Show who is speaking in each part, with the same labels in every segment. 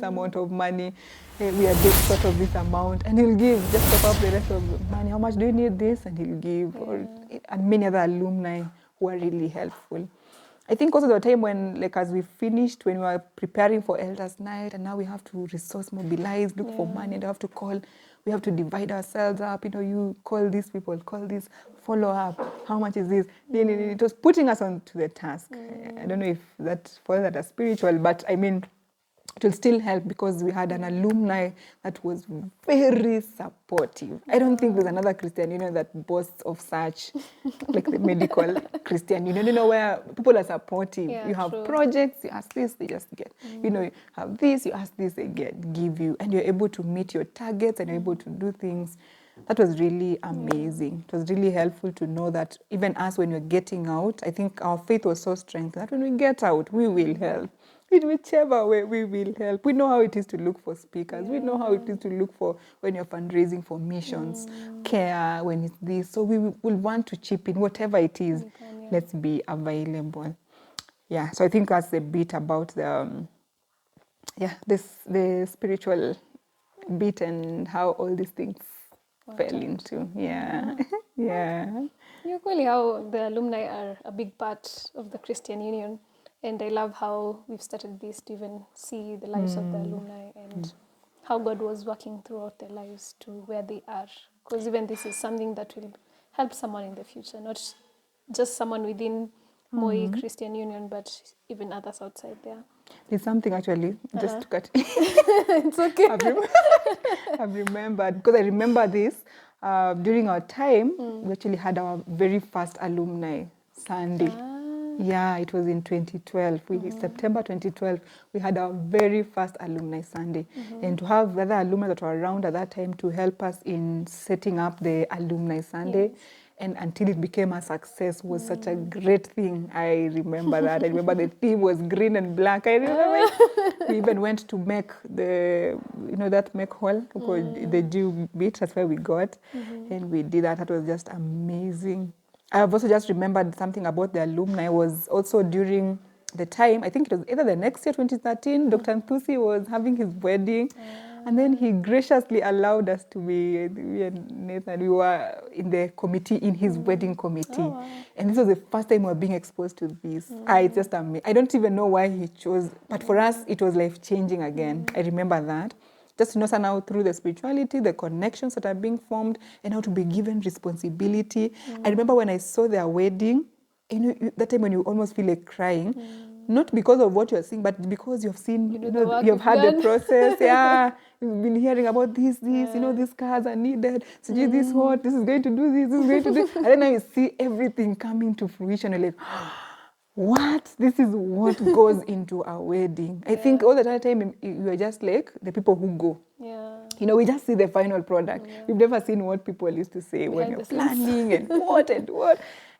Speaker 1: amount of money, we are this sort of this amount, and he'll give, just top up the rest of the money. How much do you need this? And he'll give, and many other alumni who are really helpful. I think also the time when, like, as we finished, when we were preparing for Elders Night, and now we have to resource mobilize, look for money, and have to call, we have to divide ourselves up, you call these people, call this, follow up, how much is this? It was putting us onto the task. I don't know if that falls under spiritual, but I mean, it will still help because we had an alumni that was very supportive. I don't think there's another Christian union that boasts of such, like the medical Christian union, where people are supportive. You have projects, you ask this, they just get. You have this, you ask this, they give you. And you're able to meet your targets and you're able to do things. That was really amazing. It was really helpful to know that even us, when we're getting out, I think our faith was so strengthened that when we get out, we will help. In whichever way, we will help. We know how it is to look for speakers. We know how it is to look for when you're fundraising for missions, care, when it's this. So we will want to chip in, whatever it is, let's be available. Yeah, so I think that's a bit about the spiritual bit and how all these things fell into. Yeah.
Speaker 2: Really how the alumni are a big part of the Christian Union. And I love how we've started this to even see the lives of the alumni and how God was working throughout their lives to where they are. Because even this is something that will help someone in the future, not just someone within Moi Christian Union, but even others outside there.
Speaker 1: There's something actually, just to cut.
Speaker 2: It's okay.
Speaker 1: I've remembered, because I remember this, during our time, we actually had our very first alumni Sunday. Yeah, it was in 2012. September 2012, we had our very first alumni Sunday. And to have the other alumni that were around at that time to help us in setting up the alumni Sunday, and until it became a success, was such a great thing. I remember that. I remember the theme was green and black. I remember we even went to make that make hall, the Jew bit, that's where we got. And we did that. That was just amazing. I've also just remembered something about the alumni was also during the time, I think it was either the next year, 2013, Dr. Nthusi was having his wedding. And then he graciously allowed us to be, we and Nathan, we were in the committee, in his wedding committee. And this was the first time we were being exposed to this. It's just amazing. I don't even know why he chose, but for us, it was life-changing again. I remember that. Just to know now through the spirituality, the connections that are being formed, and how to be given responsibility. I remember when I saw their wedding, that time when you almost feel like crying, not because of what you're seeing, but because you've seen, you've had the process. You've been hearing about this, these cars are needed. So this is going to do this is going to do. And then now you see everything coming to fruition. You're like, what? This is what goes into a wedding. I think all the time you are just like the people who go. We just see the final product. We've never seen what people used to say when you're planning and what.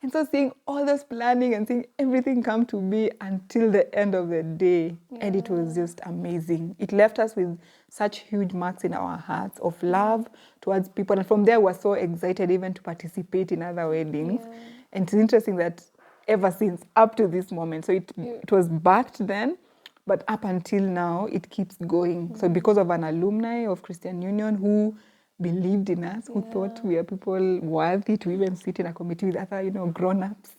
Speaker 1: And so seeing all this planning and seeing everything come to be until the end of the day. And it was just amazing. It left us with such huge marks in our hearts of love towards people. And from there, we're so excited even to participate in other weddings. And it's interesting that ever since, up to this moment, so it was backed then, but up until now, it keeps going. So because of an alumni of Christian Union who believed in us, who thought we are people worthy to even sit in a committee with other, grown-ups.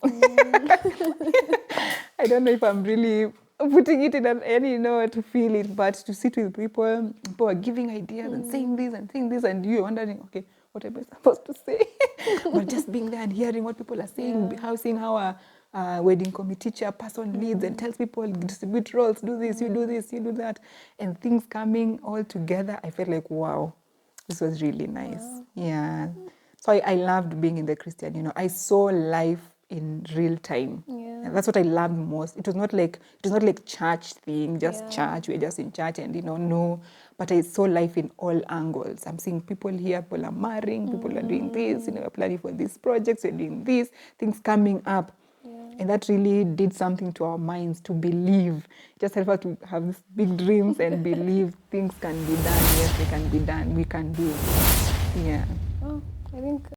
Speaker 1: I don't know if I'm really putting it in any, to feel it, but to sit with people are giving ideas and saying this, and you're wondering, okay, what am I supposed to say? But just being there and hearing what people are saying, seeing how a wedding committee chairperson leads and tells people, distribute roles, do this, you do that, and things coming all together, I felt like, wow, this was really nice. Wow. Yeah. So I loved being in the Christian, I saw life in real time. And that's what I loved most. It was not like church thing, just church, we're just in church and, no. But I saw life in all angles. I'm seeing people here, people are marrying, people are doing this, we're planning for these projects, we're doing this, things coming up. And that really did something to our minds to believe. Just help us to have these big dreams and believe things can be done. Yes, they can be done. We can do it. Yeah.
Speaker 2: Oh, I think